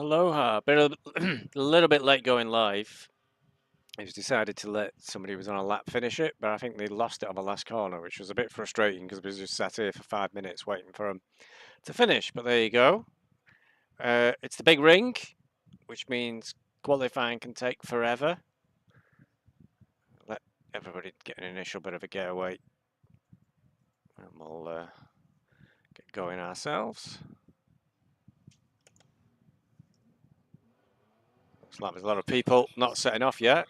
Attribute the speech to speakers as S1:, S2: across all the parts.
S1: Aloha. A little bit late going live. It was decided to let somebody who was on a lap finish it, but I think they lost it on the last corner, which was a bit frustrating because we just sat here for 5 minutes waiting for them to finish. But there you go. It's the big ring, which means qualifying can take forever. Let everybody get an initial bit of a getaway, and we'll get going ourselves. Looks like there's a lot of people not setting off yet.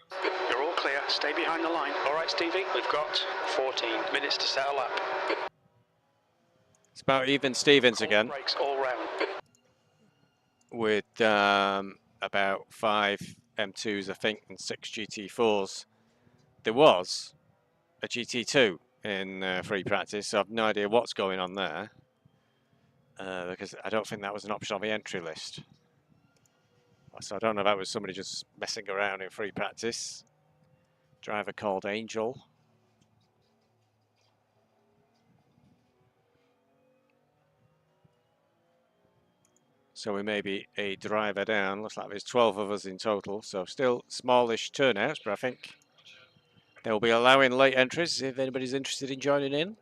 S2: You're all clear. Stay behind the line. All right, Stevie. We've got 14 minutes to settle up.
S1: It's about even Stevens again.
S2: Brakes all round.
S1: With about 5 M2s, I think, and 6 GT4s. There was a GT2 in free practice, so I've no idea what's going on there. Because I don't think that was an option on the entry list. So I don't know if that was somebody just messing around in free practice. Driver called Angel. So we may be a driver down. Looks like there's 12 of us in total. So still smallish turnouts, but I think they'll be allowing late entries if anybody's interested in joining in.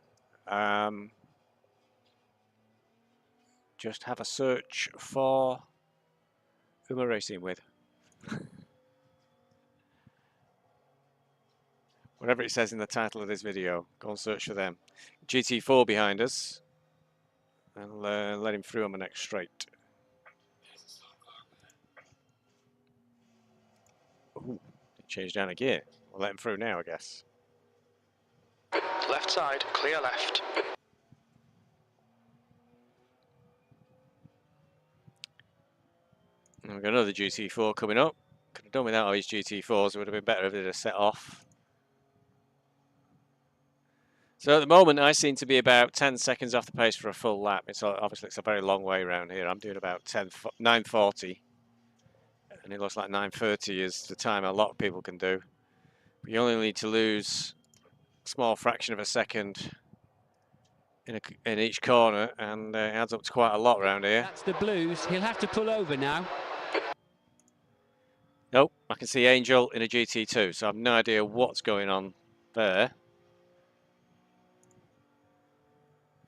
S1: Just have a search for who we're racing with. Whatever it says in the title of this video, go and search for them. GT4 behind us. And let him through on the next straight. Ooh, changed down a gear. We'll let him through now, I guess.
S2: Left side, clear left.
S1: And we've got another GT4 coming up. Could have done without all these GT4s. It would have been better if they'd have set off. So at the moment, I seem to be about 10 seconds off the pace for a full lap. Obviously it's a very long way around here. I'm doing about 9:40. And it looks like 9:30 is the time a lot of people can do. But you only need to lose a small fraction of a second in each corner, and it adds up to quite a lot around here.
S3: That's the blues. He'll have to pull over now.
S1: Nope, I can see Angel in a GT2, so I have no idea what's going on there.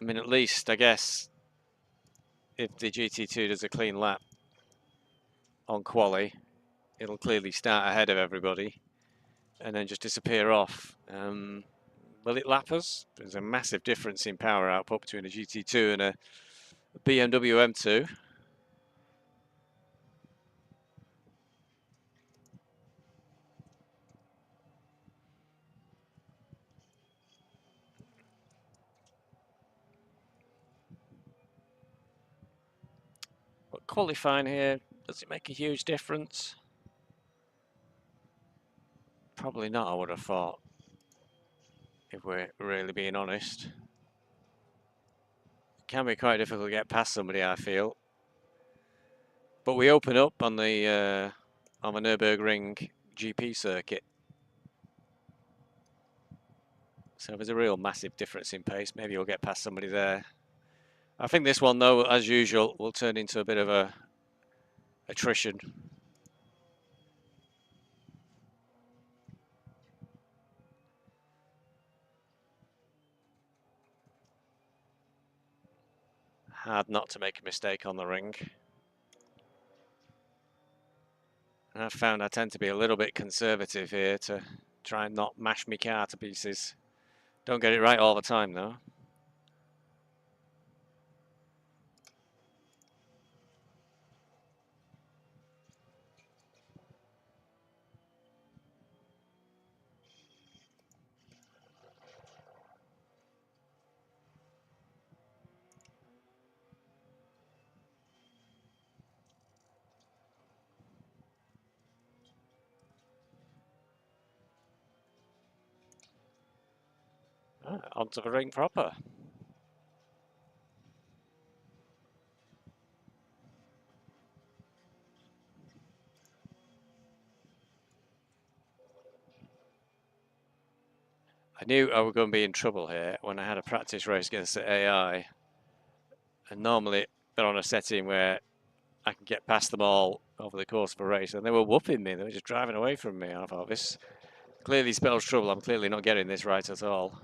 S1: I mean, at least, I guess, if the GT2 does a clean lap on quali, it'll clearly start ahead of everybody and then just disappear off. Will it lap us? There's a massive difference in power output between a GT2 and a BMW M2. But qualifying here, does it make a huge difference? Probably not, I would have thought, if we're really being honest. It can be quite difficult to get past somebody, I feel. But we open up on the Nürburgring GP circuit. So there's a real massive difference in pace. Maybe you'll get past somebody there. I think this one, though, as usual, will turn into a bit of a attrition. Hard not to make a mistake on the ring. And I've found I tend to be a little bit conservative here to try and not mash my car to pieces. Don't get it right all the time, though. Onto the ring proper. I knew I was going to be in trouble here when I had a practice race against the AI. And normally they're on a setting where I can get past them all over the course of a race, and they were whooping me. They were just driving away from me. And I thought, this clearly spells trouble. I'm clearly not getting this right at all.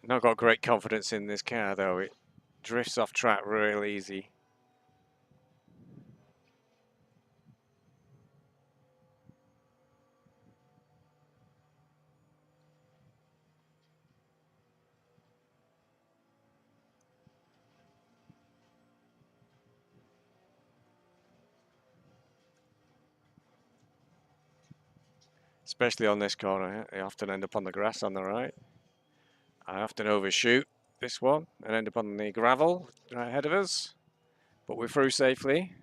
S1: Not got great confidence in this car, though. It drifts off track real easy. Especially on this corner, I often end up on the grass on the right. I often overshoot this one and end up on the gravel right ahead of us, but we're through safely.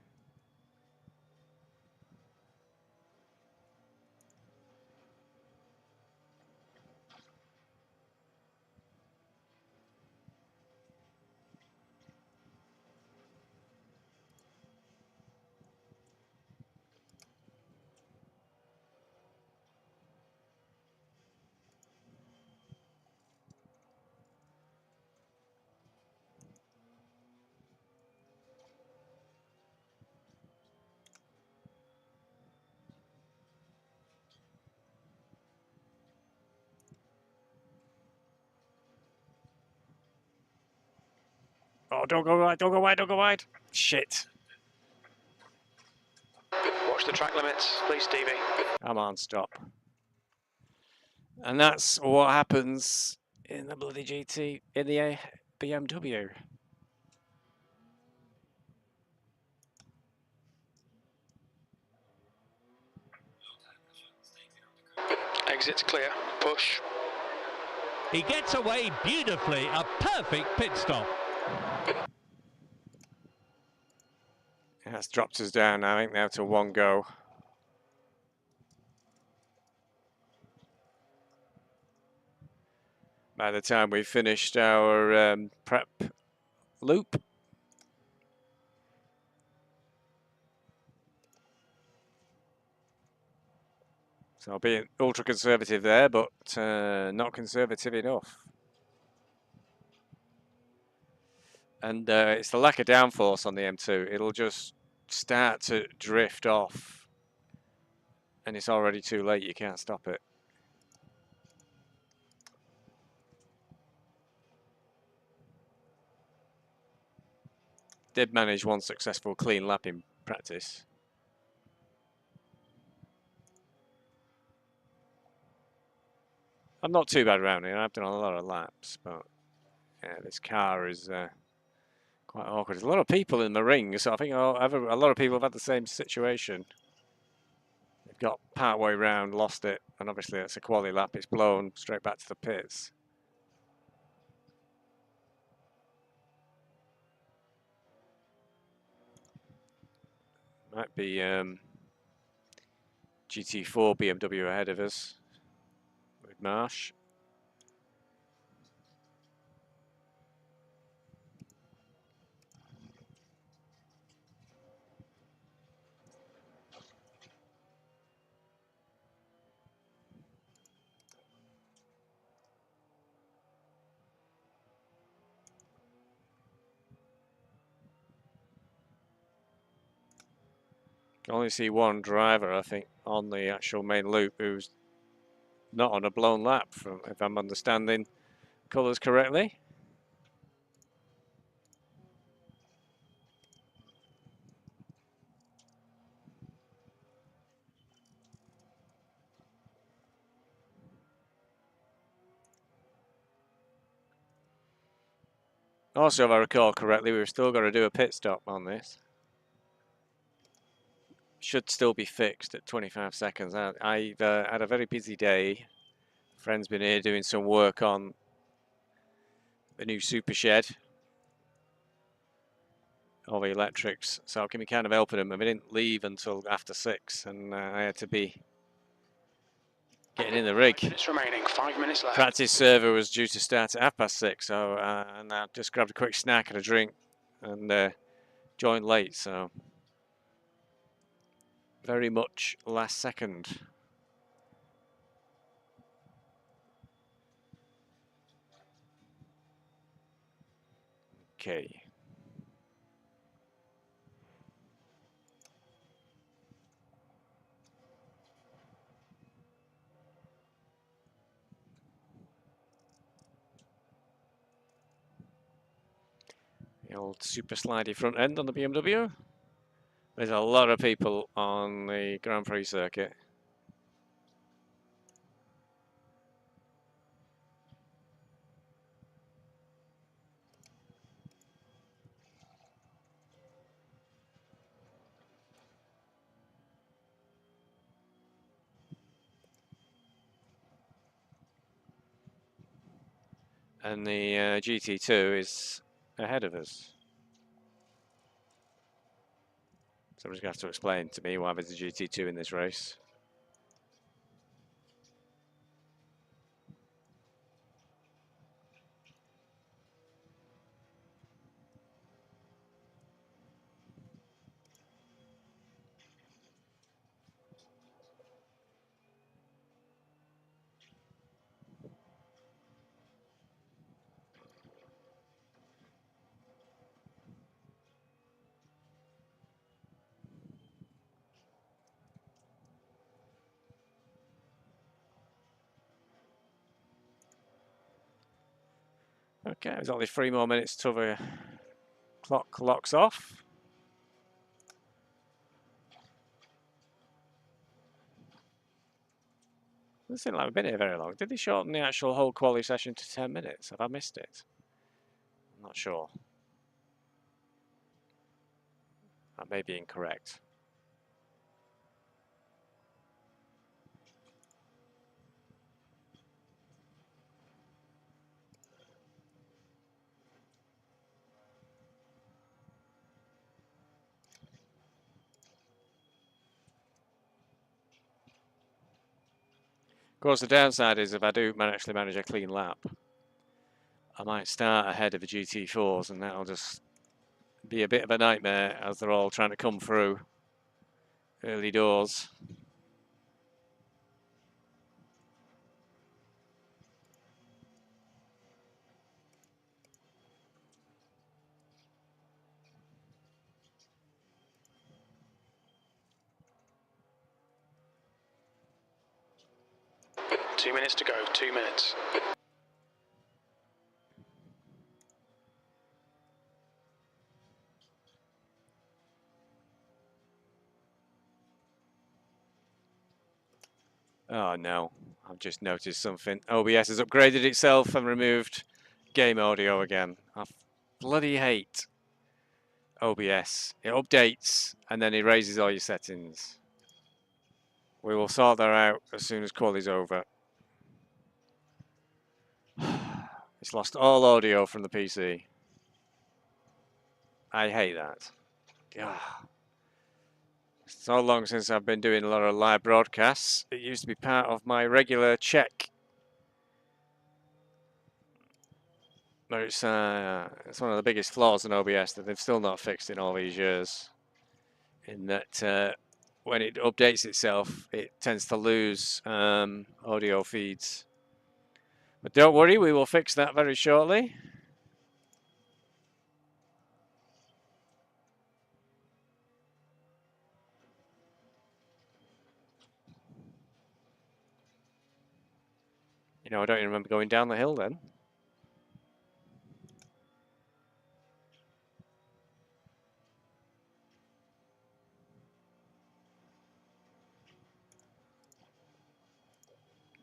S1: Oh, don't go wide, don't go wide, don't go wide. Shit.
S2: Watch the track limits, please, Stevie.
S1: Come on, stop. And that's what happens in the bloody GT, in the BMW.
S2: Exit's clear. Push.
S3: He gets away beautifully. A perfect pit stop.
S1: That's dropped us down, I think, now to one go. By the time we finished our prep loop. So I'll be ultra conservative there, but not conservative enough. And it's the lack of downforce on the M2. It'll just start to drift off. And it's already too late, you can't stop it. Did manage one successful clean lap in practice. I'm not too bad around here. I've done a lot of laps, but yeah, this car is quite awkward. There's a lot of people in the ring, so I think a lot of people have had the same situation. They've got part way round, lost it, and obviously it's a quali lap. It's blown straight back to the pits. Might be GT4 BMW ahead of us with Marsh. Can only see one driver, I think, on the actual main loop who's not on a blown lap, from if I'm understanding colours correctly. Also, if I recall correctly, we've still got to do a pit stop on this. Should still be fixed at 25 seconds. I've had a very busy day. Friend's been here doing some work on the new super shed. All the electrics, so I can be kind of helping them. And we didn't leave until after 6, and I had to be getting in the rig.
S2: 5 minutes remaining, 5 minutes left.
S1: Practice server was due to start at 6:30, so and I just grabbed a quick snack and a drink and joined late, so very much last second. Okay. The old super slidey front end on the BMW. There's a lot of people on the Grand Prix circuit. And the GT2 is ahead of us. Somebody's going to have to explain to me why there's a GT2 in this race. Okay, there's only 3 more minutes till the clock locks off. Doesn't seem like we've been here very long. Did they shorten the actual whole quali session to 10 minutes? Have I missed it? I'm not sure. That may be incorrect. Of course, the downside is if I do actually manage a clean lap, I might start ahead of the GT4s, and that'll just be a bit of a nightmare as they're all trying to come through early doors.
S2: Two minutes to go, 2 minutes.
S1: Oh no, I've just noticed something. OBS has upgraded itself and removed game audio again. I bloody hate OBS. It updates and then erases all your settings. We will sort that out as soon as quali's over. It's lost all audio from the PC. I hate that. God. So long since I've been doing a lot of live broadcasts. It used to be part of my regular check. But it's one of the biggest flaws in OBS that they've still not fixed in all these years. In that when it updates itself, it tends to lose audio feeds. But don't worry, we will fix that very shortly. You know, I don't even remember going down the hill then.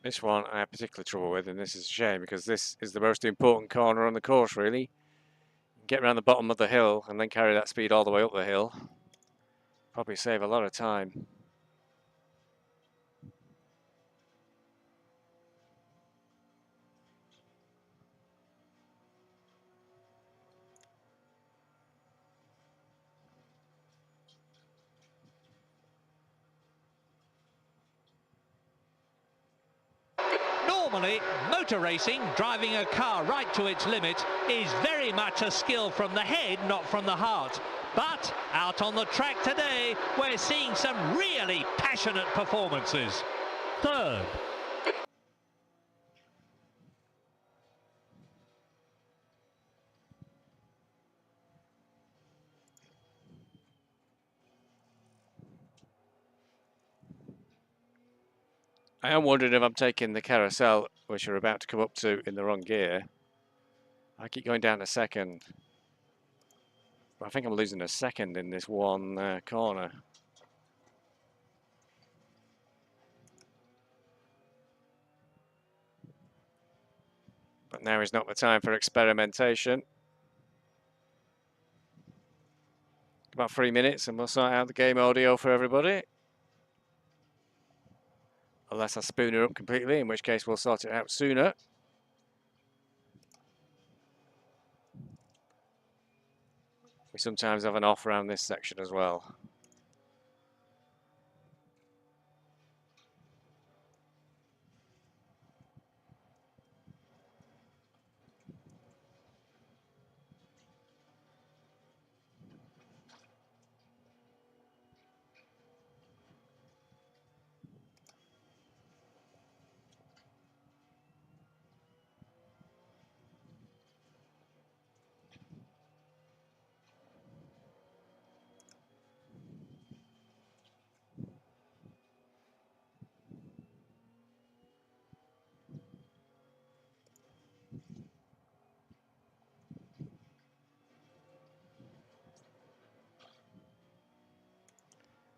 S1: This one I have particular trouble with, and this is a shame because this is the most important corner on the course, really. Get around the bottom of the hill and then carry that speed all the way up the hill. Probably save a lot of time.
S3: Normally, motor racing, driving a car right to its limit, is very much a skill from the head, not from the heart. But out on the track today, we're seeing some really passionate performances. Third.
S1: I am wondering if I'm taking the carousel, which we're about to come up to, in the wrong gear. I keep going down a second. But I think I'm losing a second in this one corner. But now is not the time for experimentation. About 3 minutes and we'll sort out the game audio for everybody. Unless I spoon her up completely, in which case we'll sort it out sooner. We sometimes have an off around this section as well.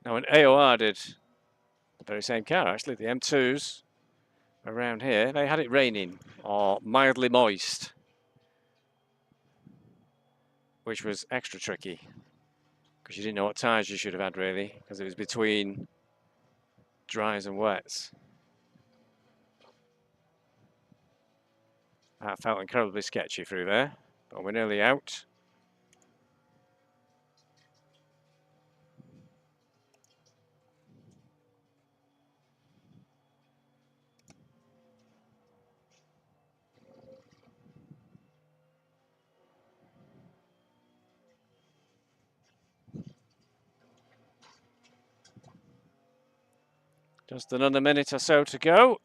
S1: Now when AOR did the very same car, actually, the M2s around here, they had it raining or mildly moist, which was extra tricky because you didn't know what tyres you should have had really, because it was between dries and wets. That felt incredibly sketchy through there, but we're nearly out. Just another minute or so to go.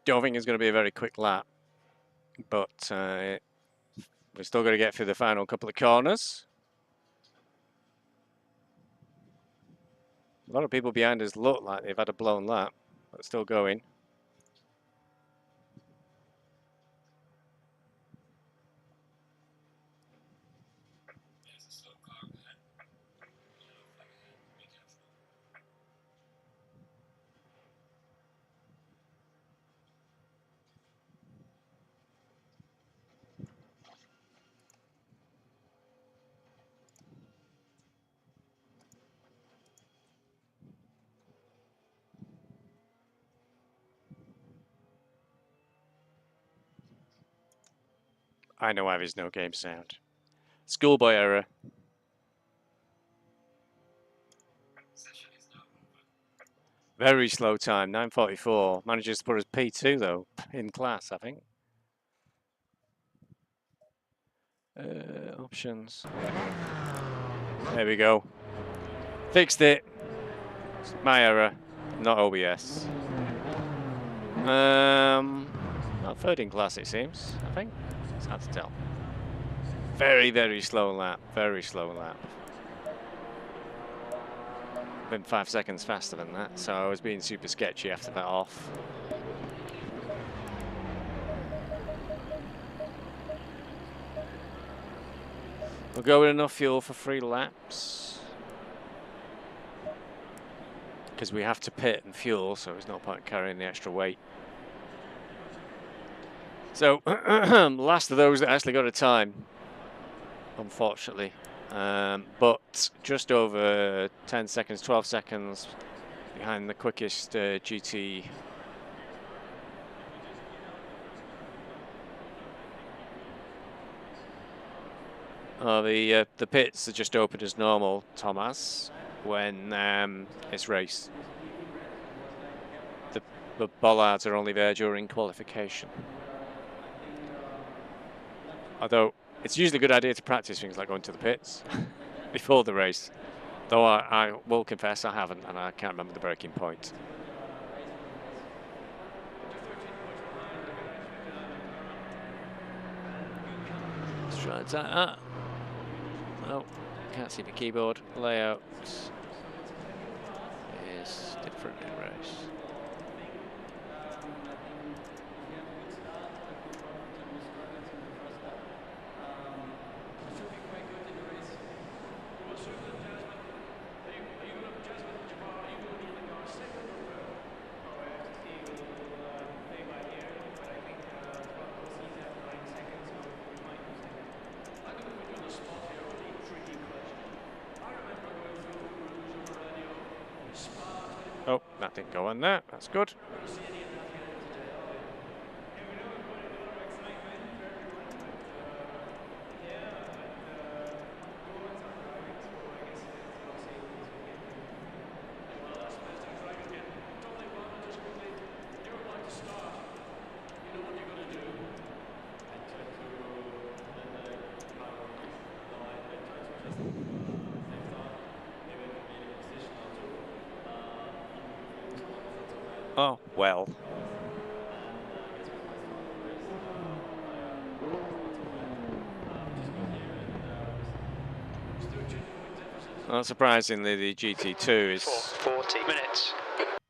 S1: Don't think it's going to be a very quick lap, but we're still going to get through the final couple of corners. A lot of people behind us look like they've had a blown lap, but still going. I know why there's no game sound. Schoolboy error. Very slow time, 9:44. Manages to put us P2 though, in class, I think. Options. There we go. Fixed it. It's my error, not OBS. Not third in class it seems, I think. It's hard to tell. Very, very slow lap. Very slow lap. Been 5 seconds faster than that, so I was being super sketchy after that off. We'll go with enough fuel for 3 laps. Because we have to pit and fuel, so there's no point carrying the extra weight. So, last of those that actually got a time, unfortunately. But just over 10 seconds, 12 seconds behind the quickest GT. The pits are just open as normal, Thomas, when it's race. The bollards are only there during qualification. Although it's usually a good idea to practice things like going to the pits before the race. Though I will confess I haven't, and I can't remember the breaking point. Let's try and type that. Oh, can't see the keyboard. Layout is different in race. Oh, that didn't go on there. That's good. Oh, well. Not surprisingly, the GT2 is
S2: 40 minutes.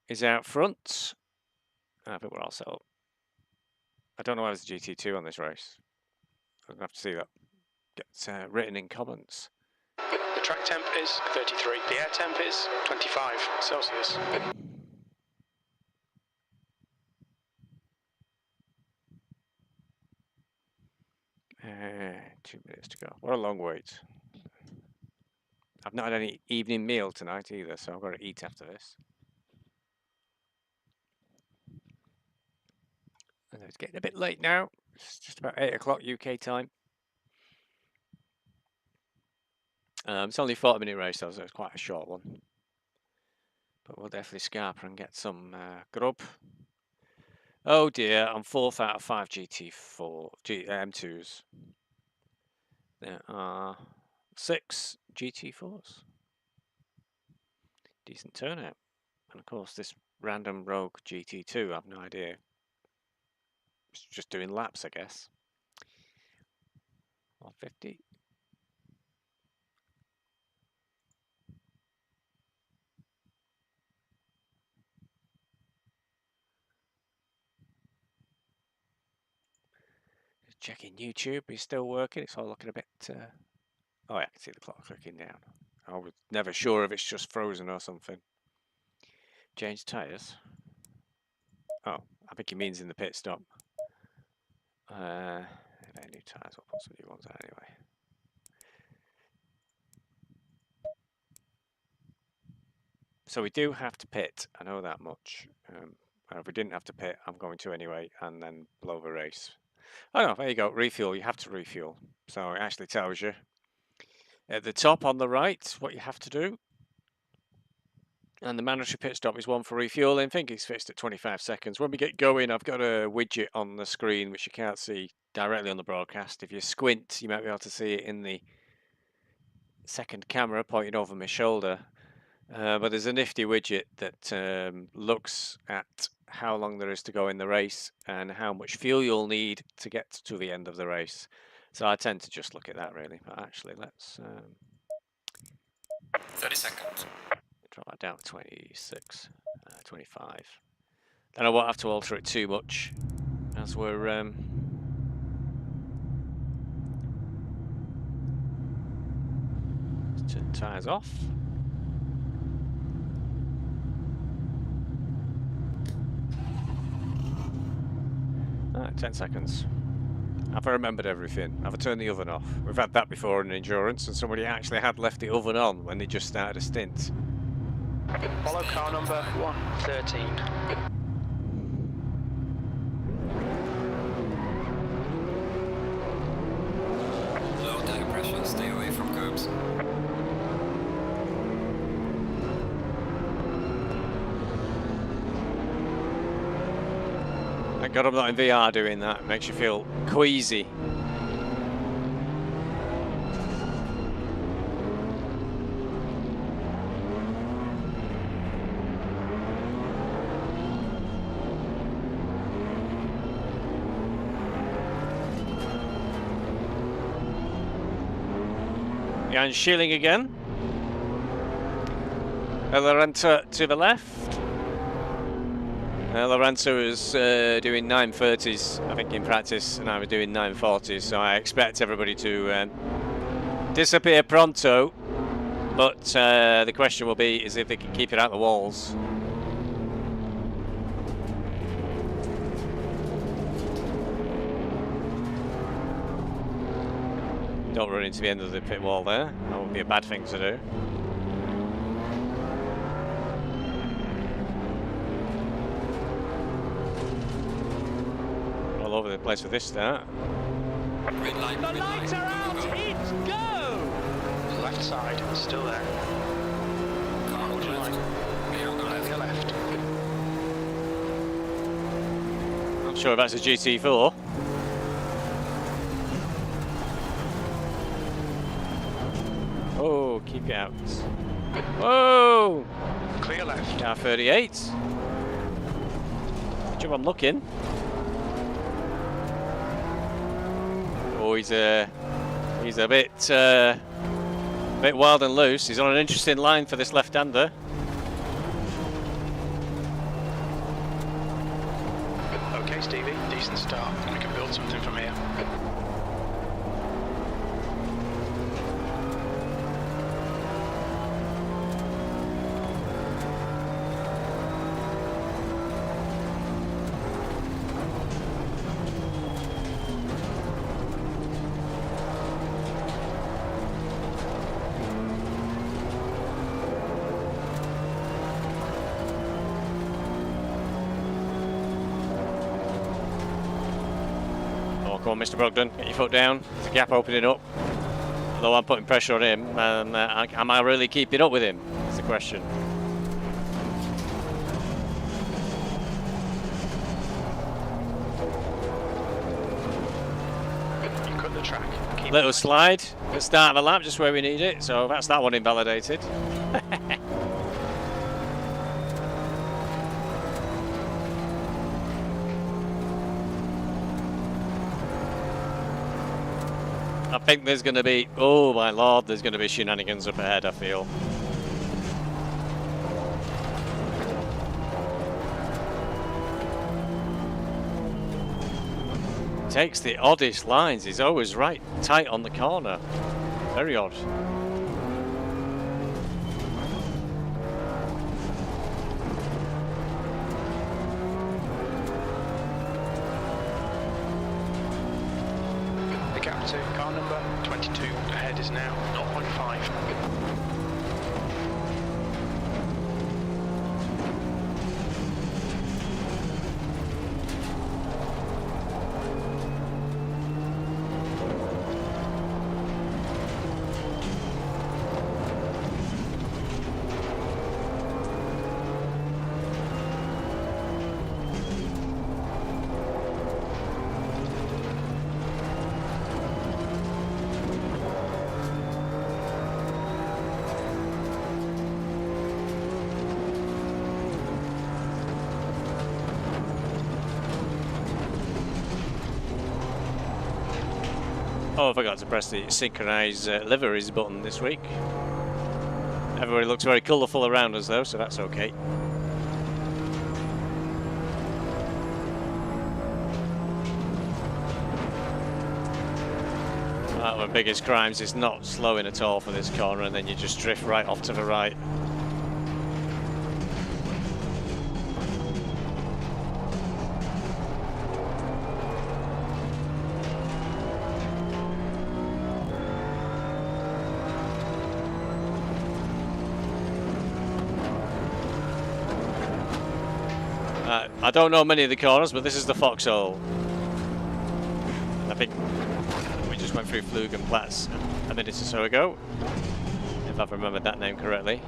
S1: Is out front. I think we're all set up. I don't know why there's a GT2 on this race. I'm going to have to see that. Get written in comments.
S2: The track temp is 33. The air temp is 25 Celsius.
S1: 2 minutes to go. What a long wait. I've not had any evening meal tonight either, so I've got to eat after this. And it's getting a bit late now. It's just about 8 o'clock UK time. It's only a 40-minute race though, so it's quite a short one. But we'll definitely scarper and get some grub. Oh dear, I'm 4th out of 5 GT4 M2s. There are 6 GT4s. Decent turnout. And of course this random rogue GT2, I've no idea. It's just doing laps, I guess. 150. Checking YouTube, he's still working. It's all looking a bit. Oh, yeah, I can see the clock clicking down. I was never sure if it's just frozen or something. Change tyres. Oh, I think he means in the pit stop. If any new tyres, I'll put some new ones out anyway. So we do have to pit. I know that much. If we didn't have to pit, I'm going to anyway, and then blow the race. Oh, no, there you go. Refuel. You have to refuel. So it actually tells you at the top on the right what you have to do. And the mandatory pit stop is one for refueling. I think it's fixed at 25 seconds. When we get going, I've got a widget on the screen which you can't see directly on the broadcast. If you squint, you might be able to see it in the second camera pointing over my shoulder. But there's a nifty widget that looks at how long there is to go in the race and how much fuel you'll need to get to the end of the race. So I tend to just look at that really, but actually let's
S4: 30 seconds.
S1: Drop that down to 26, 25. Then I won't have to alter it too much as we're let's turn tyres off. Alright, 10 seconds. Have I remembered everything? Have I turned the oven off? We've had that before in endurance, and somebody actually had left the oven on when they just started a stint.
S2: Follow car number 113.
S4: Low tire pressure, stay away from curbs.
S1: Thank God I'm not in VR doing that. It makes you feel queasy. Behind Schilling again. Lorenzo to the left. Lorenzo is doing 9:30s, I think, in practice, and I was doing 9:40s, so I expect everybody to disappear pronto. But the question will be is if they can keep it out the walls. Don't run into the end of the pit wall there. That would be a bad thing to do. All over the place with this start.
S4: Green light,
S3: The
S4: green
S3: lights
S4: light.
S3: are out.
S4: Go, go, go.
S3: It's go.
S2: Left side, still there.
S4: Car on the
S2: Line.
S4: left. Clear on the left.
S2: Clear left.
S1: Not sure if that's a GT4. Oh, keep it out. Whoa!
S2: Clear left.
S1: Car 38. Good job I'm looking. Oh, he's a bit wild and loose. He's on an interesting line for this left-hander.
S2: Okay, Stevie, decent start. We can build something from here.
S1: Oh, come on, Mr. Brogdon, get your foot down. There's a gap opening up. Although I'm putting pressure on him, am I really keeping up with him? That's the question.
S2: You cut the track. Keep
S1: Little slide at the start of the lap, just where we need it. So that's that one invalidated. I think there's going to be, oh my lord, there's going to be shenanigans up ahead, I feel. Takes the oddest lines, he's always right tight on the corner. Very odd.
S2: the gap to car number 22 ahead is now 0.5.
S1: Oh, I forgot to press the synchronise liveries button this week. Everybody looks very colourful around us though, so that's okay. One of the biggest crimes is not slowing at all for this corner and then you just drift right off to the right. I don't know many of the corners, but this is the foxhole. I think we just went through Flug and Platz a minute or so ago, if I've remembered that name correctly.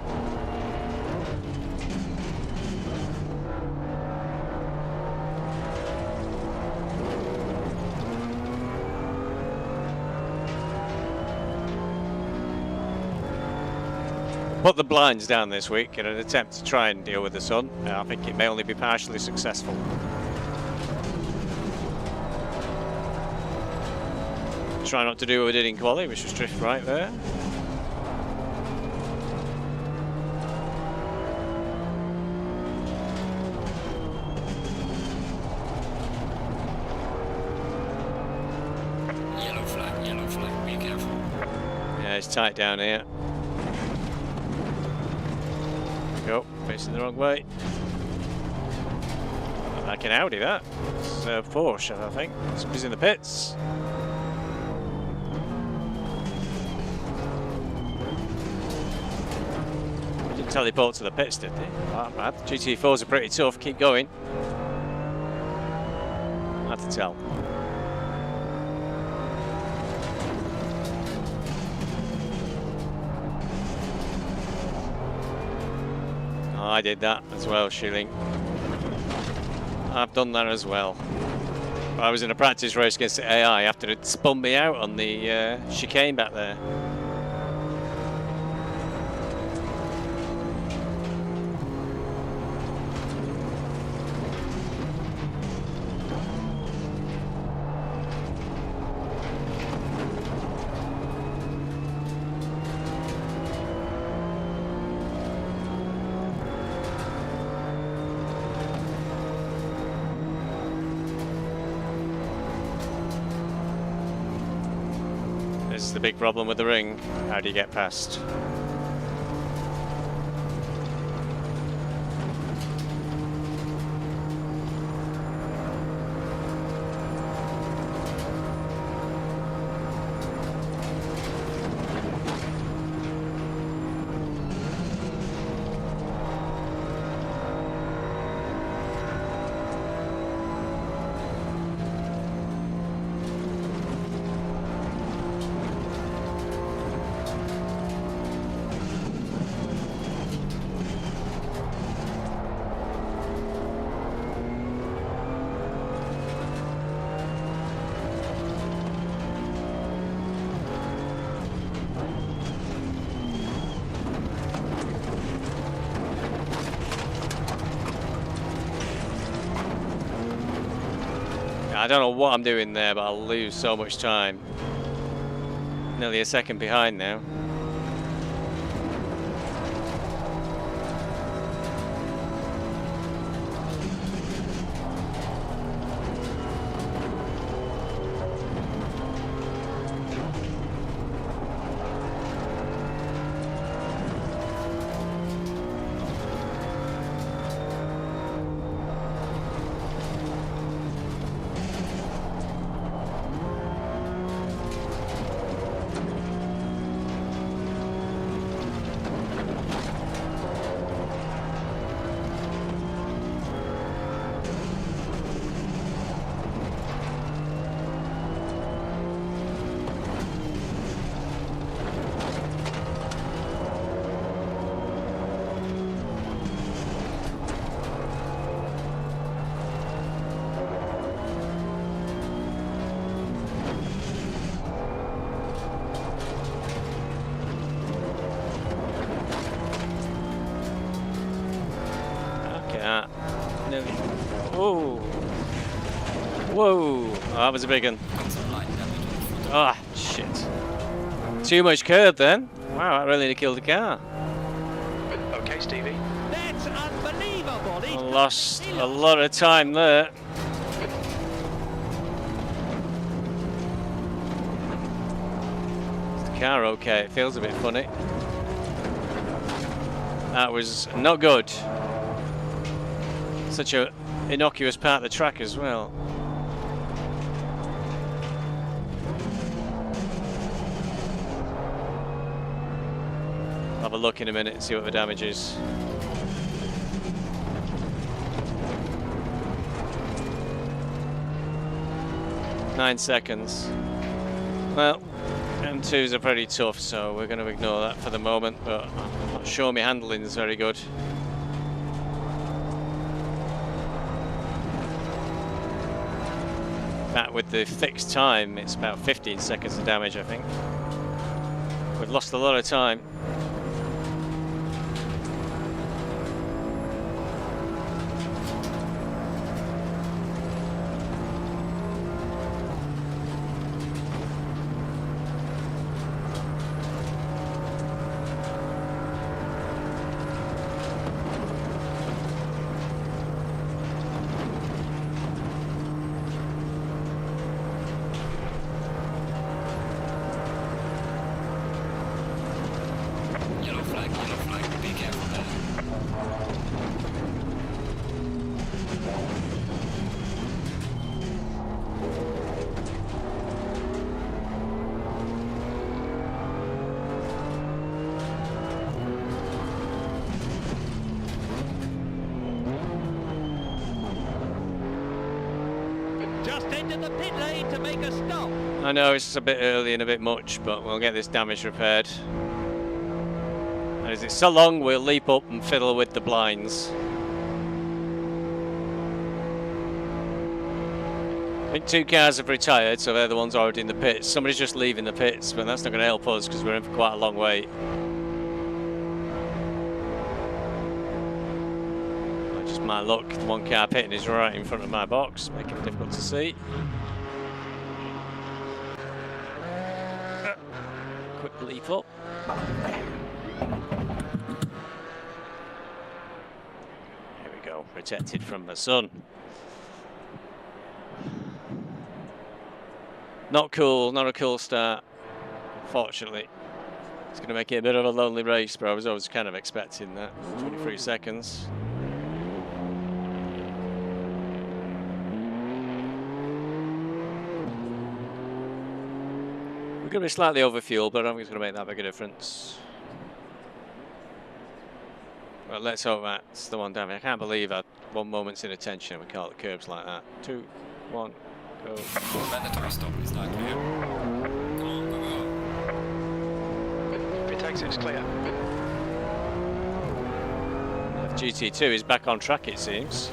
S1: Put the blinds down this week in an attempt to try and deal with the sun. I think it may only be partially successful. Try not to do what we did in quali, which was drift right there. it's tight down here. Go, facing the wrong way. Like an Audi, that. It's a Porsche, I think. Somebody's in the pits. Didn't teleport to the pits, did they? Not bad. GT4s are pretty tough. Keep going. Hard to tell. Oh, I did that as well, Schilling. I've done that as well. I was in a practice race against the AI after it spun me out on the chicane back there. This is the big problem with the ring. How do you get past? I don't know what I'm doing there, but I'll lose so much time. Nearly a second behind now. Nearly. Whoa. Whoa. Oh, that was a big one. Ah, shit. Too much curb then. Wow, that really killed the car.
S2: Okay, Stevie.
S3: That's unbelievable.
S1: I lost a lot of time there. Is the car okay? It feels a bit funny. That was not good. Such a innocuous part of the track as well. I'll have a look in a minute and see what the damage is. Nine seconds. Well, M2s are pretty tough, so we're going to ignore that for the moment, but I'm not sure my handling is very good. That with the fixed time, it's about 15 seconds of damage, I think. We've lost a lot of time.
S3: into the pit lane to make a stop.
S1: I know it's a bit early and a bit much, but we'll get this damage repaired. And as it's so long, we'll leap up and fiddle with the blinds. I think 2 cars have retired, so they're the ones already in the pits. Somebody's just leaving the pits, but that's not going to help us because we're in for quite a long wait. Just my luck, the 1 car pitting is right in front of my box, making it difficult to see. Quick leap up. Here we go, protected from the sun. Not cool, not a cool start, unfortunately. It's going to make it a bit of a lonely race, but I was always kind of expecting that. 23 seconds. We're going to be slightly over fuel, but I don't think it's going to make that big a difference. Well, let's hope that's the one down. I can't believe at 1 moment's inattention we call it curbs like that. 2, 1, go.
S4: Mandatory stop is not clear. Come on, go, go.
S2: If it takes it, it's clear.
S1: GT2 is back on track, it seems.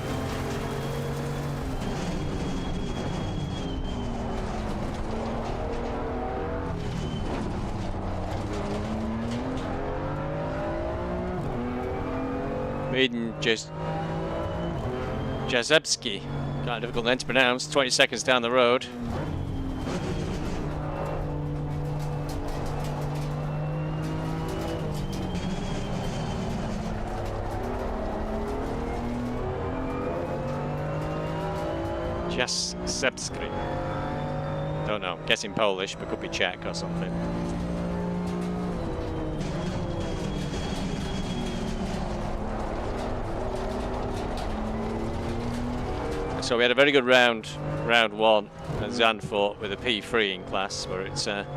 S1: Maiden Jazebski, kind of difficult name to pronounce, 20 seconds down the road. Jazebski. Don't know, guessing Polish, but could be Czech or something. So we had a very good round 1 at Zandvoort with a P3 in class, where it's just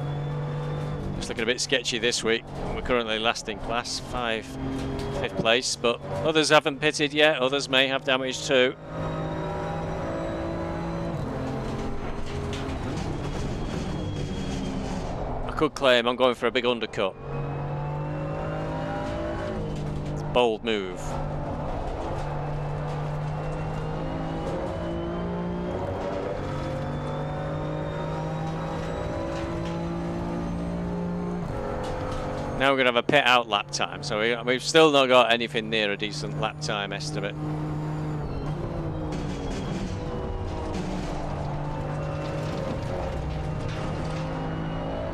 S1: looking a bit sketchy this week. We're currently last in class, 5th place, but others haven't pitted yet, others may have damage too. I could claim I'm going for a big undercut. It's a bold move. Now we're going to have a pit out lap time, so we've still not got anything near a decent lap time estimate.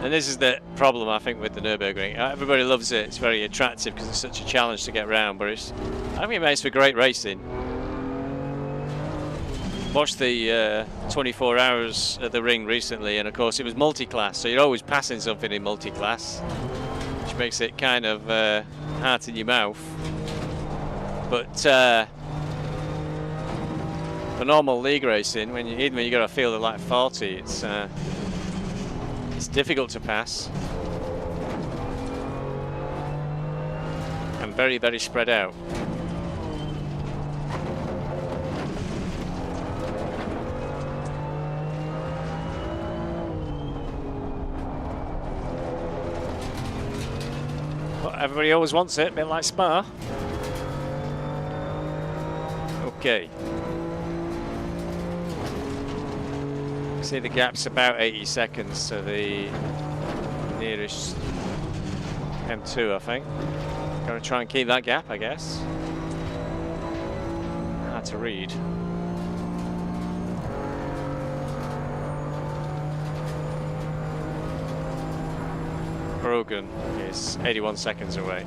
S1: And this is the problem, I think, with the Nürburgring. Everybody loves it, it's very attractive because it's such a challenge to get around, but I think it makes for great racing. Watched the 24 hours at the ring recently, and of course it was multi-class, so you're always passing something in multi-class, which makes it kind of heart in your mouth. But for normal league racing, even when you got a field of like 40, it's difficult to pass and very, very spread out. Everybody always wants it, a bit like Spa. Okay. See, the gap's about 80 seconds to the nearest M2, I think. Gotta try and keep that gap, I guess. Hard to read. Brogan is 81 seconds away.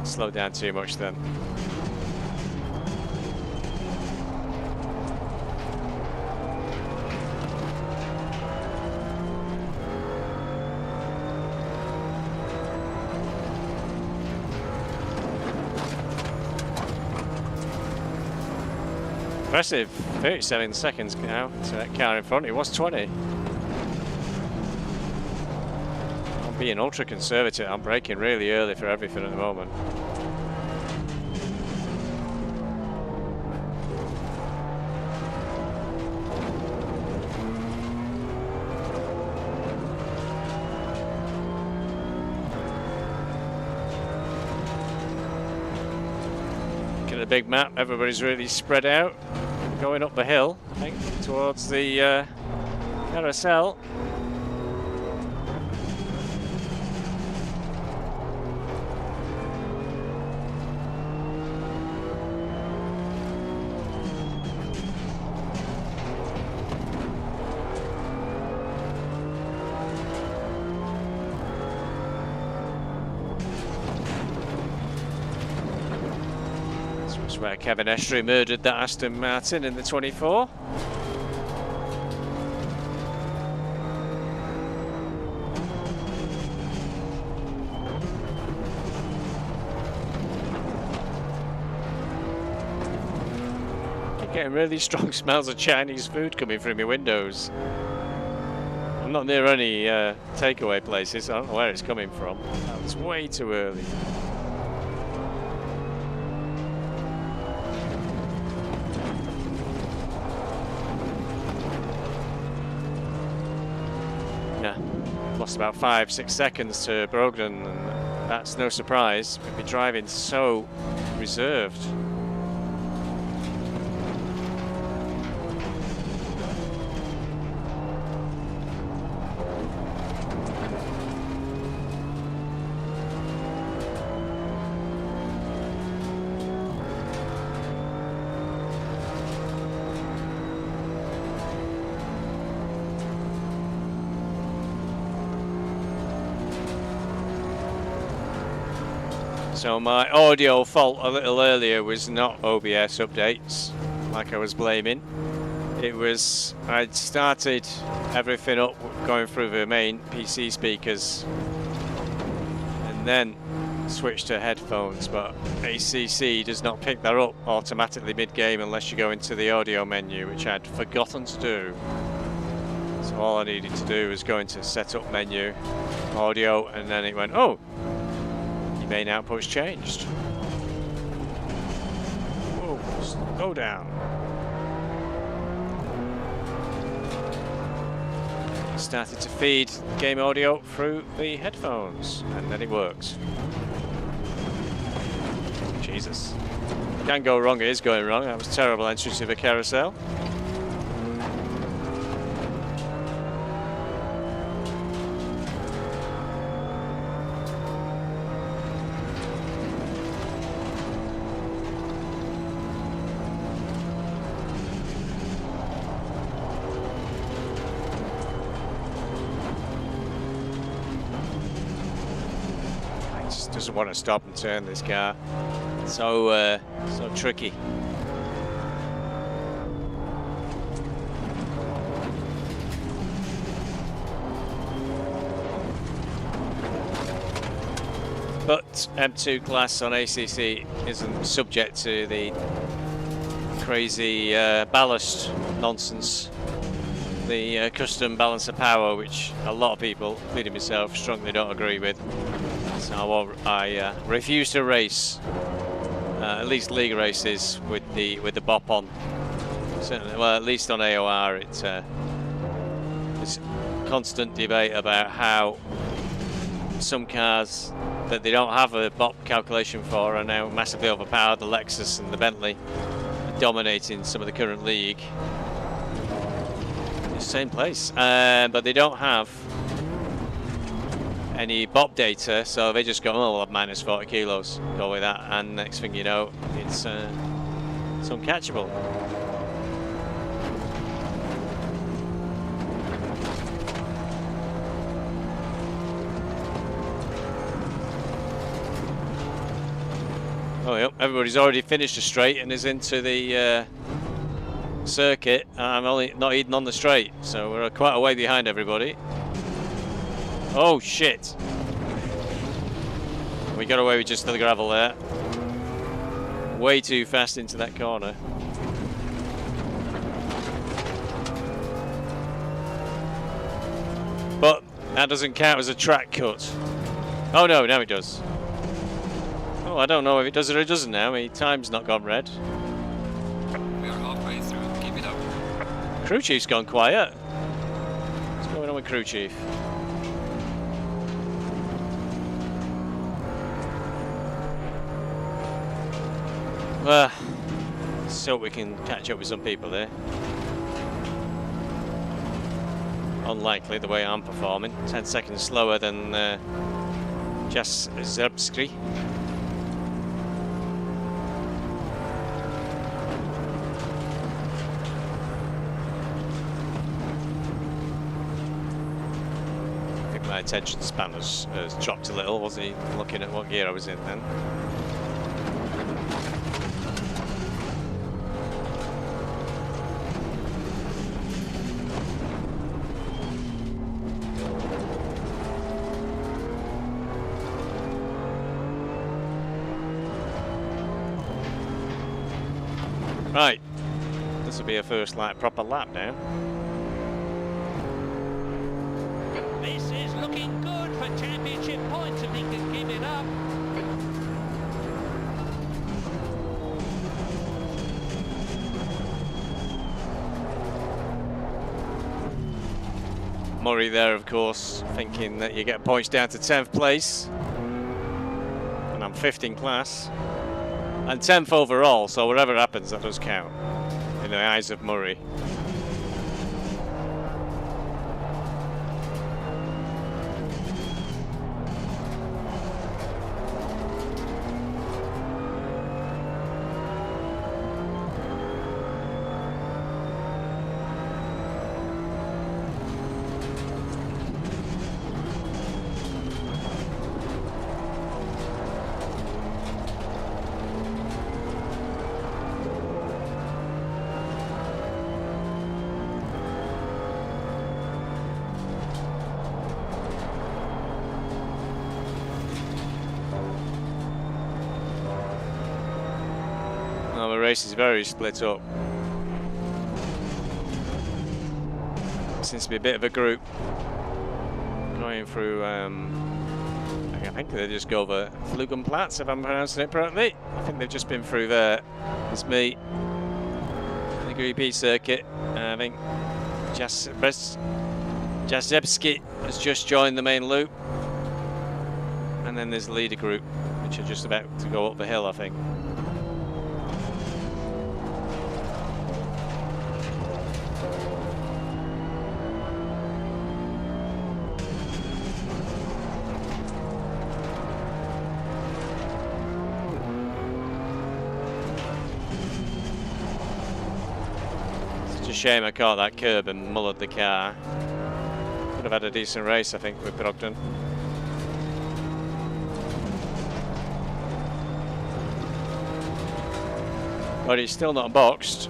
S1: Slow down too much then. Impressive, 37 seconds now to that car in front. It was 20. I'm being ultra conservative. I'm braking really early for everything at the moment. big map. Everybody's really spread out, going up the hill, I think, towards the carousel. Where Kevin Estrie murdered that Aston Martin in the 24. You're getting really strong smells of Chinese food coming through my windows. I'm not near any takeaway places, so I don't know where it's coming from. It's way too early. Lost about 5-6 seconds to Brogdon, and that's no surprise. We've been driving so reserved. So my audio fault a little earlier was not OBS updates, like I was blaming. It was, I'd started everything up going through the main PC speakers and then switched to headphones, but ACC does not pick that up automatically mid-game unless you go into the audio menu, which I'd forgotten to do. So all I needed to do was go into setup menu, audio, and then it went, oh! Main output's changed. Whoa, slow down. Started to feed game audio through the headphones, and then it works. Jesus. Can't go wrong, it is going wrong. That was terrible entry to the carousel. Doesn't want to stop and turn, this car. So tricky. But M2 class on ACC isn't subject to the crazy ballast nonsense. The custom balance of power, which a lot of people, including myself, strongly don't agree with. So I refuse to race, at least league races, with the BOP on. Certainly, well, at least on AOR, it's constant debate about how some cars that they don't have a BOP calculation for are now massively overpowered. The Lexus and the Bentley are dominating some of the current league. Same place, but they don't have any BOP data, so they just go, oh, we'll have minus 40 kilos, go with that, and next thing you know, it's uncatchable. Oh, yep, everybody's already finished a straight and is into the circuit. I'm only not even on the straight, so we're quite a way behind everybody. Oh shit! We got away with just the gravel there. Way too fast into that corner. But that doesn't count as a track cut. Oh no, now it does. Oh, I don't know if it does or it doesn't now. My time's not gone red.
S4: We are halfway through. Keep it up.
S1: CrewChief's gone quiet. What's going on with CrewChief? Let's hope we can catch up with some people there. Unlikely the way I'm performing. 10 seconds slower than Jastrzębski. I think my attention span has dropped a little. Wasn't he looking at what gear I was in then? Right, this will be a first like proper lap now.
S3: This is looking good for championship points if he can keep it up.
S1: Murray there, of course, thinking that you get points down to 10th place. And I'm 5th in class. And 10th overall, so whatever happens, that does count in the eyes of Murray. The race is very split up. Seems to be a bit of a group going through. I think they just go over Flugenplatz, if I'm pronouncing it correctly. I think they've just been through there. It's me, the Group E circuit. I think Jastrzębski has just joined the main loop, and then there's the leader group, which are just about to go up the hill, I think. Shame I caught that curb and mullered the car. Could have had a decent race, I think, with Brogdon. But he's still not boxed.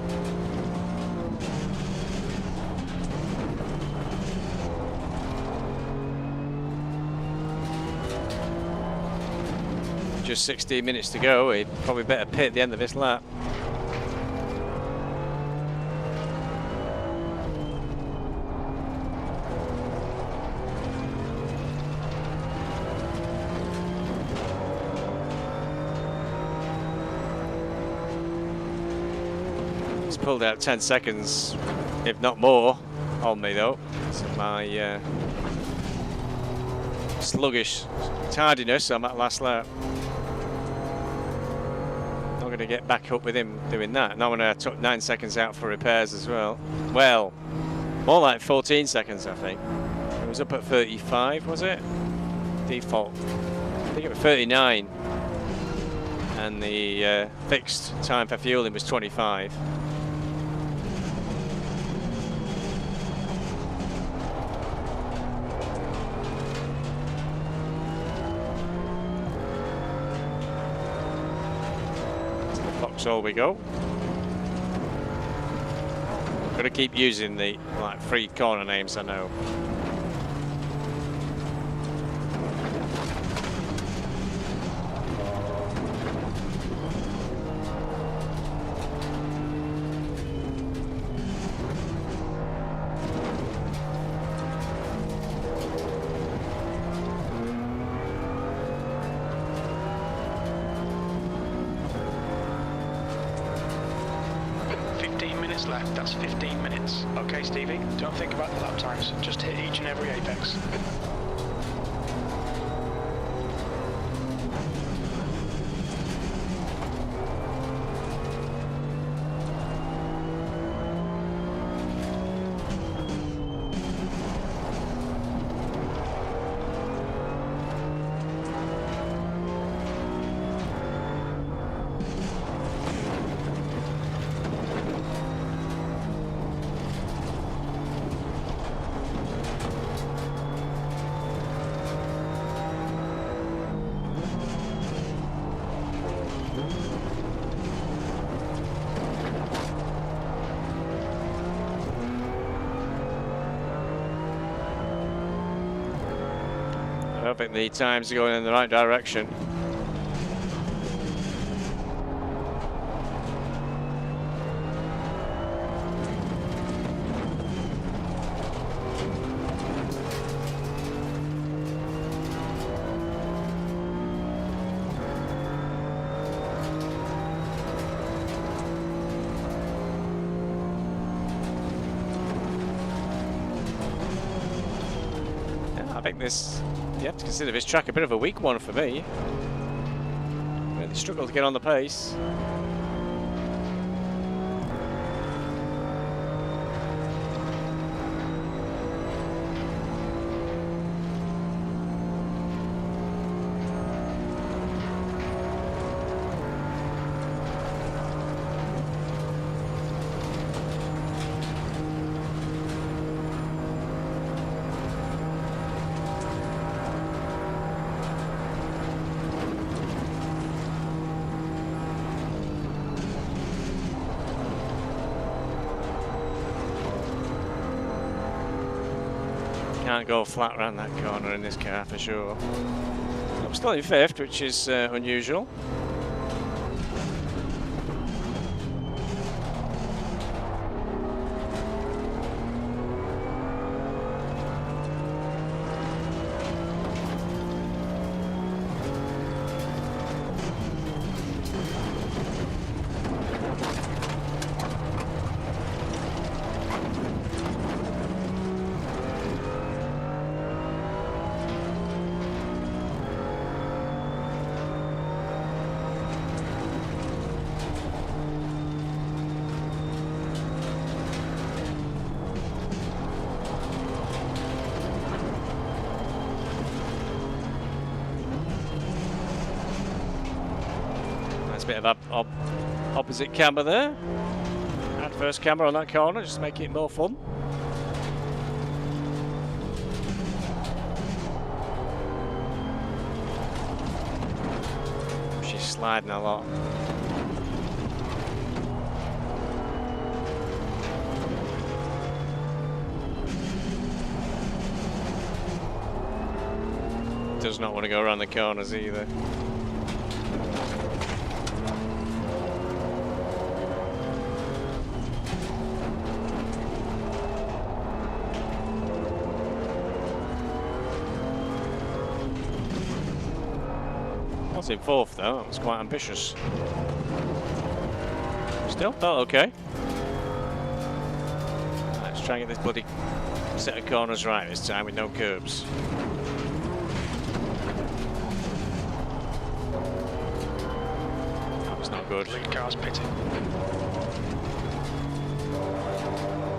S1: Just 16 minutes to go. He'd probably better pit at the end of this lap. Pulled out 10 seconds, if not more, on me though. So my sluggish tardiness on that last lap. Not going to get back up with him doing that. Not when I took 9 seconds out for repairs as well. Well, more like 14 seconds, I think. It was up at 35, was it? Default. I think it was 39. And the fixed time for fueling was 25. So we go. Gotta keep using the like free corner names, I know.
S2: Left, that's 15 minutes. Okay, Stevie, don't think about the lap times, just hit each and every apex.
S1: don't think the times are going in the right direction. I think this, you have to consider this track a bit of a weak one for me. Really struggle to get on the pace. Can't go flat around that corner in this car for sure. I'm still in 5th, which is unusual. Nice bit of opposite camber there. Adverse camber on that corner, just to make it more fun. She's sliding a lot. Does not want to go around the corners either. Was in 4th though, that was quite ambitious. Still felt okay. Let's try and get this bloody set of corners right this time with no curbs. That was not good.
S2: Lead car's pitting.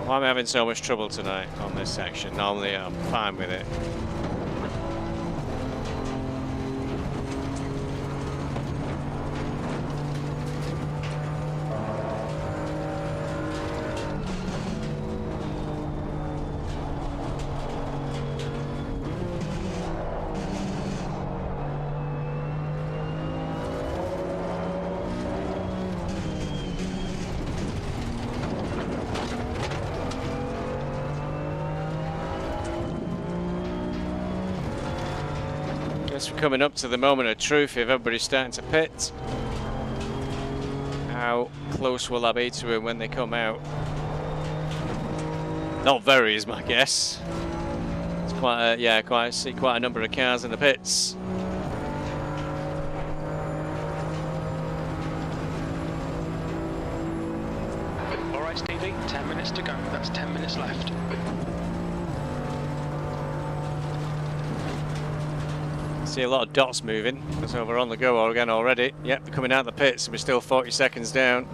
S1: Why am I having so much trouble tonight on this section? Normally I'm fine with it. Guess we're coming up to the moment of truth if everybody's starting to pit. How close will I be to him when they come out? Not very is my guess. It's quite a, see quite a number of cars in the pits.
S2: Alright Stevie, 10 minutes to go. That's 10 minutes left.
S1: See a lot of dots moving, so we're on the go again already. Yep, they're coming out the pits and we're still 40 seconds down.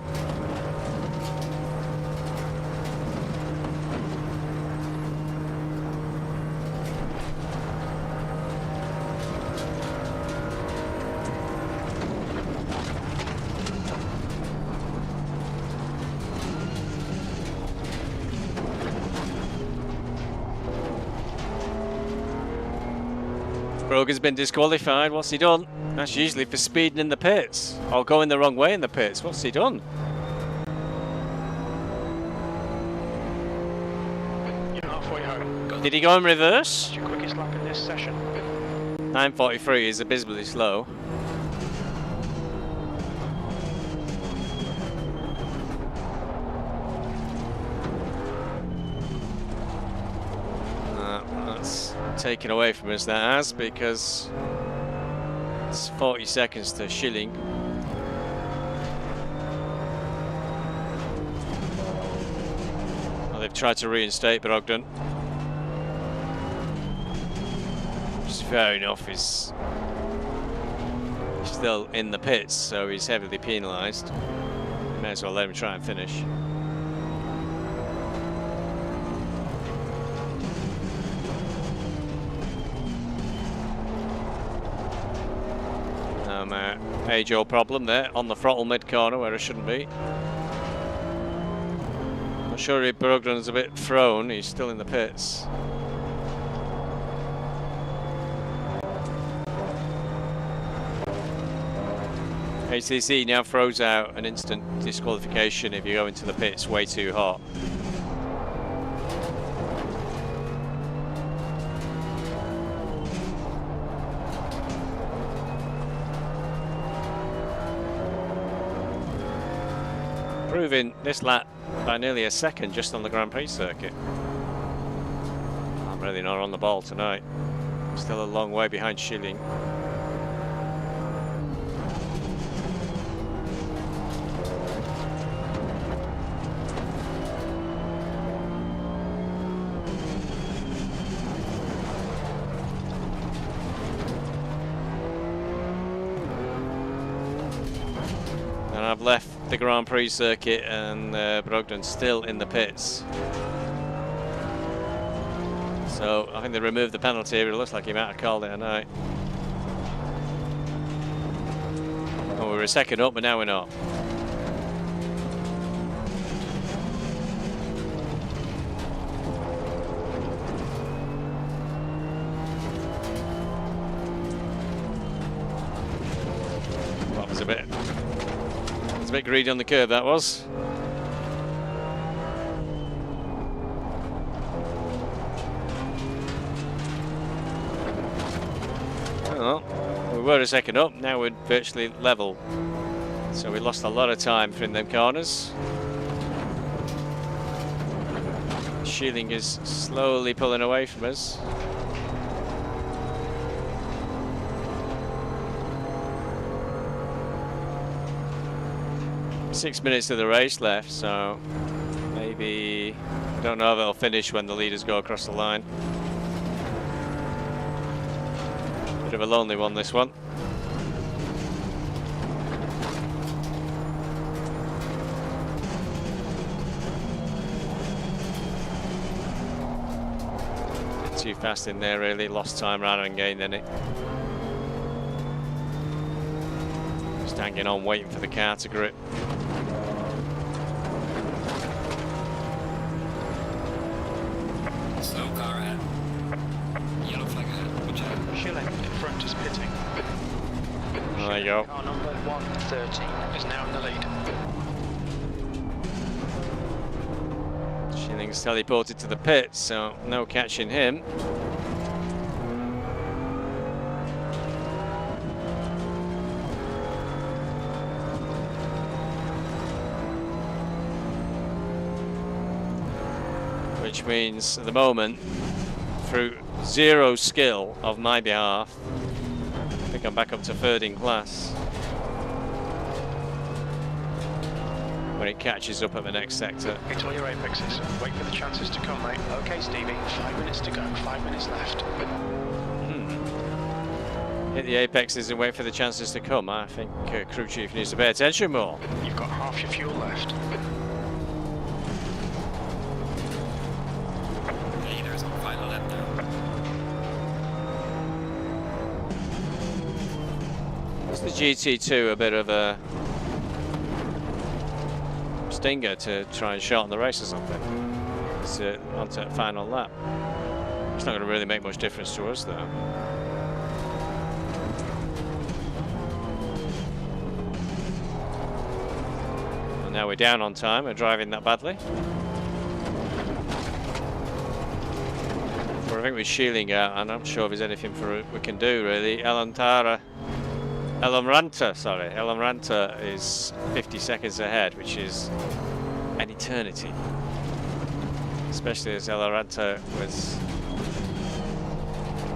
S1: Brogan's been disqualified. What's he done? That's usually for speeding in the pits or going the wrong way in the pits. What's he done?
S2: You're halfway home.
S1: Did he go in reverse?
S2: That's your quickest lap in this session.
S1: 9:43 is abysmally slow. That's taken away from us, that has, because it's 40 seconds to Schilling. Well, they've tried to reinstate Brogdon. Which is fair enough, he's still in the pits, so he's heavily penalised. May as well let him try and finish. Age-old problem there on the throttle mid-corner where it shouldn't be. Not sure if Brogdon's a bit thrown, he's still in the pits. HCC now throws out an instant disqualification if you go into the pits way too hot. Improving this lap by nearly a second just on the Grand Prix circuit. I'm really not on the ball tonight. Still a long way behind Schilling. And I've left the Grand Prix circuit and Brogdon's still in the pits. So I think they removed the penalty, but it looks like he might have called it a night. Oh, we were a second up, but now we're not. That was a bit greedy on the curve, that was. Well, we were a second up, now we're virtually level. So we lost a lot of time in them corners. Schilling is slowly pulling away from us. Six minutes of the race left, so maybe, I don't know if it'll finish when the leaders go across the line. Bit of a lonely one, this one. Bit too fast in there, really. Lost time rather than gained any. Just hanging on, waiting for the car to grip.
S4: Slow car ahead. Yellow flag ahead. Watch out.
S2: Schilling in front is pitting.
S1: There you go.
S2: Car number 113 is now in the lead.
S1: Schilling's teleported to the pit, so no catching him. Which means at the moment, through zero skill of my behalf, I think I'm back up to third in class. When it catches up at the next sector.
S2: Hit all your apexes. Wait for the chances to come, mate. Okay, Stevie, 5 minutes to go. 5 minutes left.
S1: Hit the apexes and wait for the chances to come. I think CrewChief needs to pay attention more.
S2: You've got half your fuel left.
S4: Leaders on final lap now.
S1: Is the GT2 a bit of a stinger to try and shorten the race or something? It's onto the final lap. It's not going to really make much difference to us, though. And now we're down on time. We're driving that badly. For I think we're shielding out. I'm not sure if there's anything we can do really. Elmranta is 50 seconds ahead, which is an eternity. Especially as Elmranta was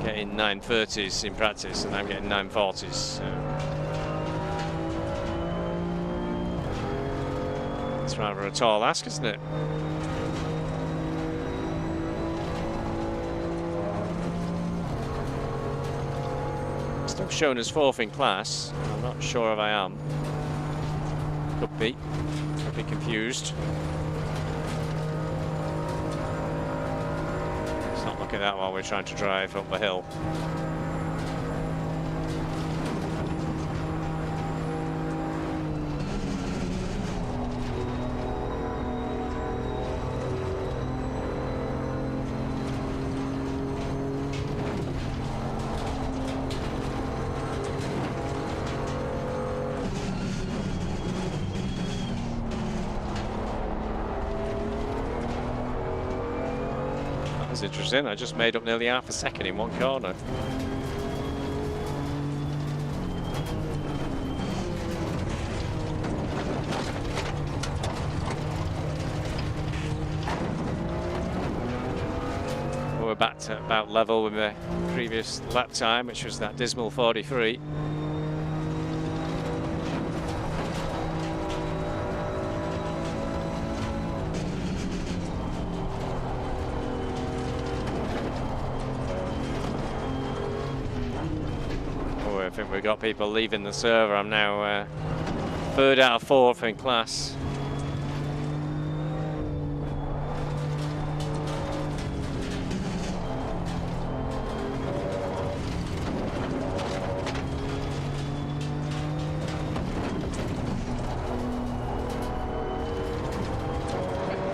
S1: getting 930s in practice, and I'm getting 940s. So it's rather a tall ask, isn't it? Still shown as 4th in class. I'm not sure if I am. Could be. Could be confused. Let's not look at that while we're trying to drive up the hill. That's interesting. I just made up nearly half a second in one corner. We're back to about level with the previous lap time, which was that dismal 43. I think we've got people leaving the server. I'm now 3rd out of 4th in class.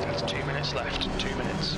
S2: That's 2 minutes left. 2 minutes.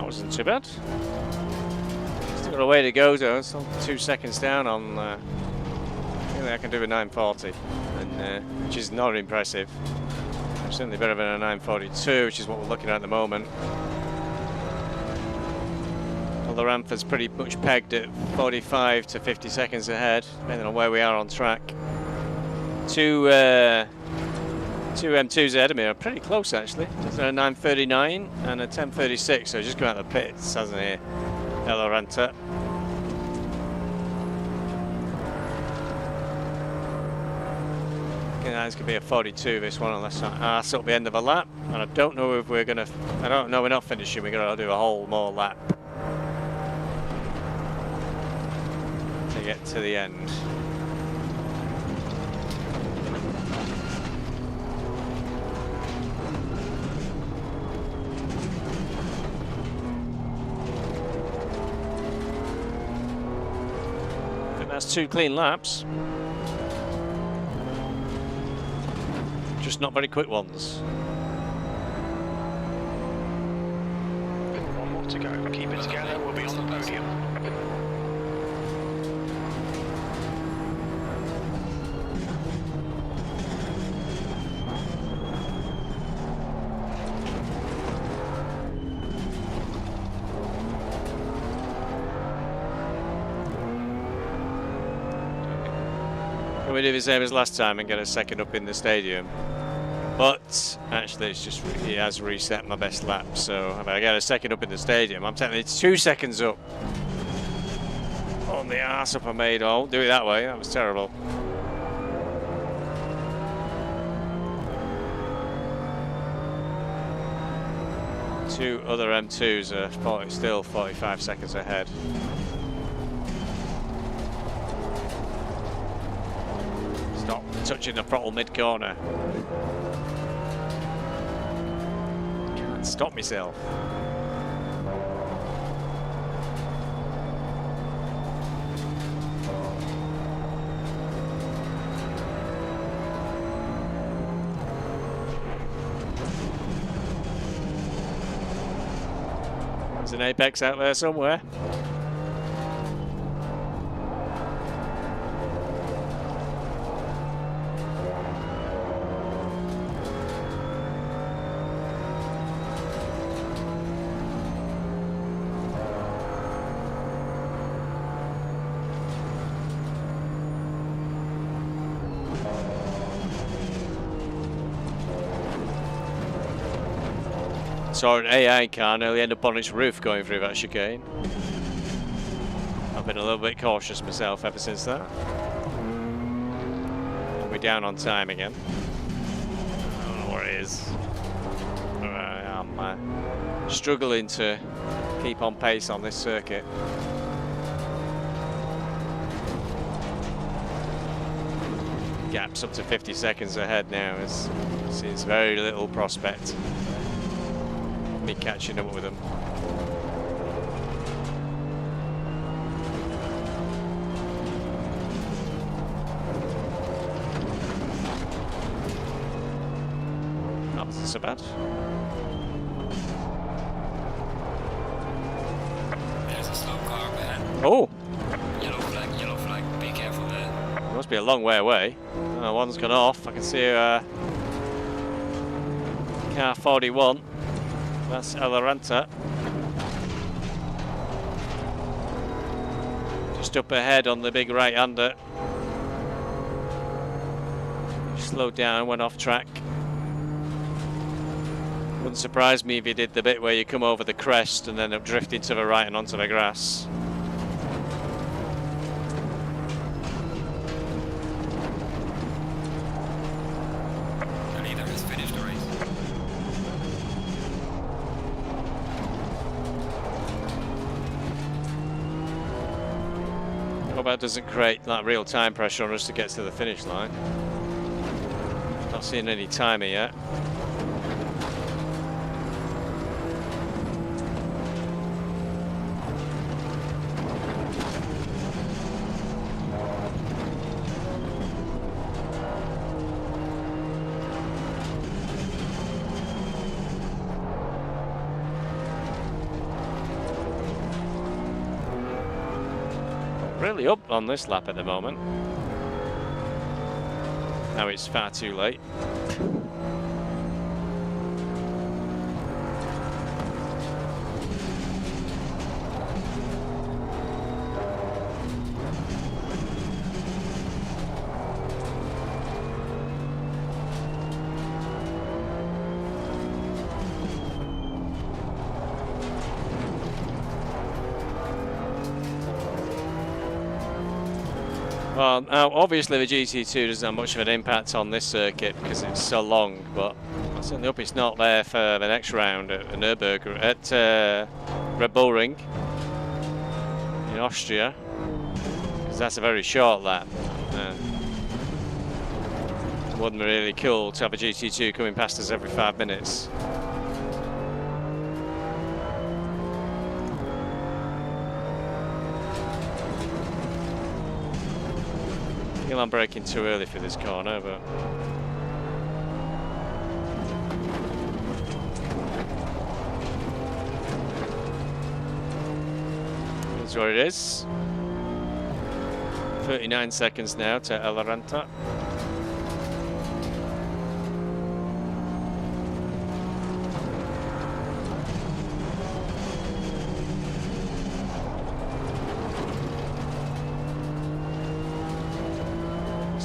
S1: Wasn't too bad. Still got a way to go though. Still 2 seconds down on. Really, I can do a 940, and which is not impressive. Certainly better than a 942, which is what we're looking at the moment. Well, the ramp is pretty much pegged at 45 to 50 seconds ahead, depending on where we are on track. Two M2s ahead of me are pretty close actually. There's a 939 and a 1036, so just come out of the pits, hasn't he? Elmranta. This could be a 42, this one, unless that's up the end of a lap. And I don't know if we're gonna. I don't know. We're not finishing. We're gonna do a whole more lap to get to the end. That's 2 clean laps. Just not very quick ones.
S2: 1 more to go. Keep it together. We'll be on the podium.
S1: Can we do the same as last time and get a second up in the stadium? But actually, it's just he has reset my best lap. So if I get a second up in the stadium, I'm technically 2 seconds up on the arse up I made. Oh, do it that way. That was terrible. Two other M2s are still 45 seconds ahead. Stop touching the throttle mid-corner. Can't stop myself. There's an apex out there somewhere. Saw an AI car nearly end up on its roof going through that chicane. I've been a little bit cautious myself ever since that. We're down on time again. I don't know where it is. I'm struggling to keep on pace on this circuit. Gaps up to 50 seconds ahead now. It's very little prospect me catching up with them. That wasn't so bad.
S4: There's a slow car up ahead.
S1: Oh!
S4: Yellow flag, be careful there.
S1: It must be a long way away. One's gone off. I can see car 41. That's Alaranta. Just up ahead on the big right-hander. Slowed down, went off track. Wouldn't surprise me if he did the bit where you come over the crest and then up drifting to the right and onto the grass.
S4: The leader has finished the race.
S1: Hope that doesn't create like real time pressure on us to get to the finish line. Not seeing any timer yet. Really up on this lap at the moment. Now it's far too late. Well, now obviously the GT2 doesn't have much of an impact on this circuit because it's so long, but I certainly hope it's not there for the next round at Nürburgring, at Red Bull Ring in Austria, because that's a very short lap. Wouldn't be really cool to have a GT2 coming past us every 5 minutes. I feel I'm braking too early for this corner, but that's what it is. 39 seconds now to Alaranta.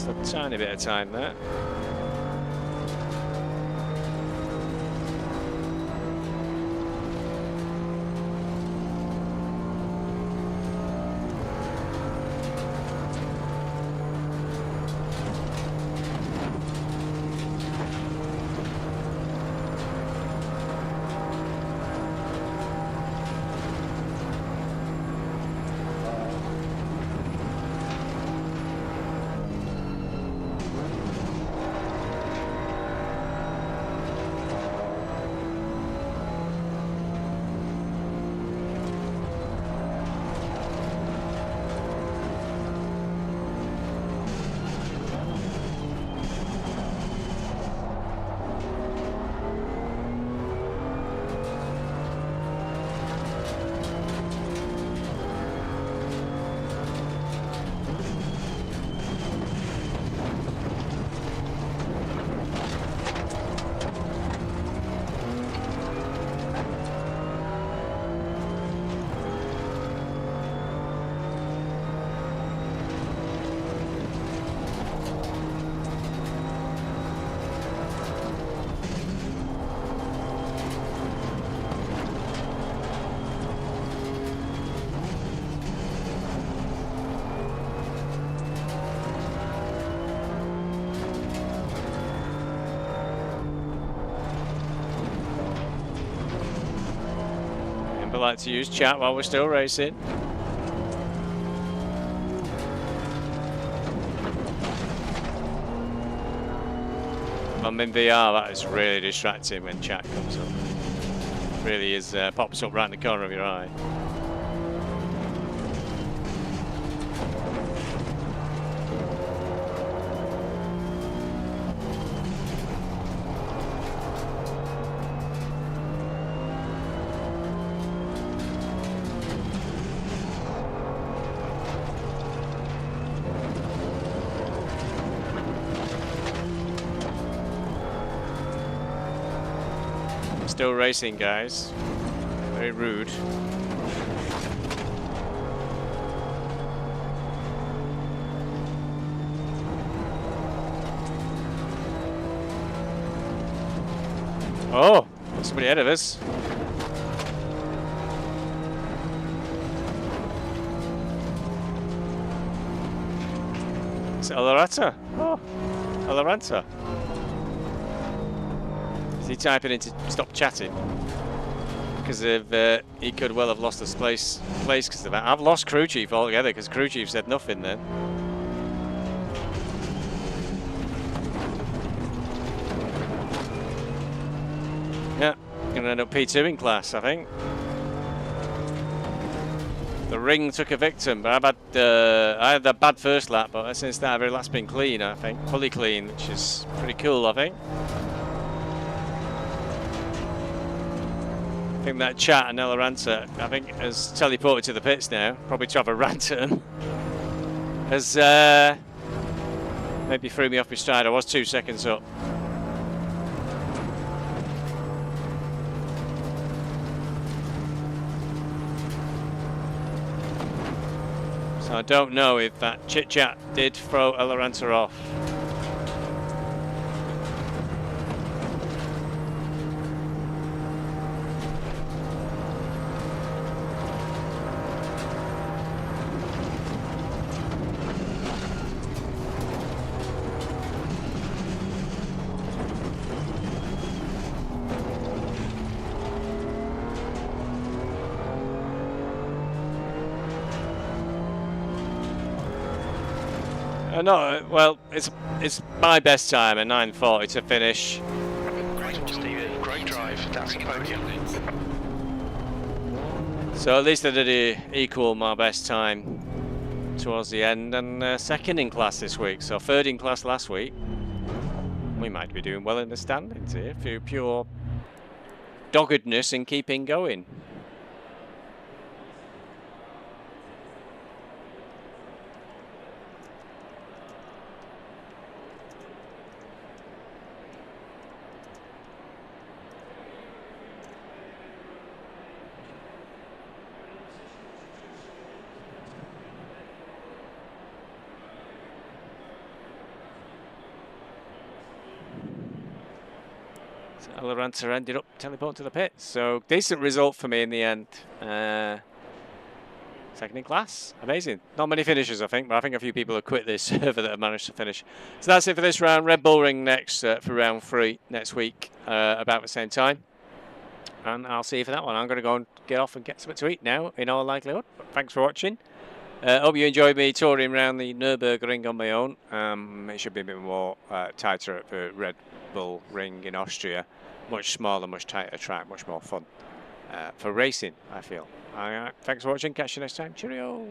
S1: Lost a tiny bit of time there. I like to use chat while we're still racing. I'm in VR, that is really distracting when chat comes up. It really is, pops up right in the corner of your eye. Still racing, guys. Very rude. Oh, somebody ahead of us. Is it Alarata? Oh, Alaranta. Is he typing in to stop chatting? Because he could well have lost his place because of that. I've lost CrewChief altogether because CrewChief said nothing then. Yeah, gonna end up P2 in class, I think. The ring took a victim, but I had that bad first lap, but since that every lap's been clean, I think. Fully clean, which is pretty cool, I think. I think that chat and Alaranta, I think, has teleported to the pits now, probably to have a rant at him. Has maybe threw me off my stride. I was 2 seconds up. So I don't know if that chit chat did throw Alaranta off. No, well, it's my best time at 9:40 to finish.
S2: Great one, Stevie. Great drive. That's a podium.
S1: So at least I did equal my best time towards the end, and second in class this week. So third in class last week. We might be doing well in the standings here through pure doggedness and keeping going. Alaranta ended up teleporting to the pits. So decent result for me in the end. Second in class, amazing. Not many finishers, I think, but I think a few people have quit this server that have managed to finish. So that's it for this round. Red Bull Ring next for round 3 next week, about the same time. And I'll see you for that one. I'm going to go and get off and get something to eat now, in all likelihood. But thanks for watching. Hope you enjoyed me touring around the Nürburgring on my own. It should be a bit more tighter at the Red Bull Ring in Austria. Much smaller, much tighter track, much more fun for racing, I feel. All right, thanks for watching. Catch you next time. Cheerio.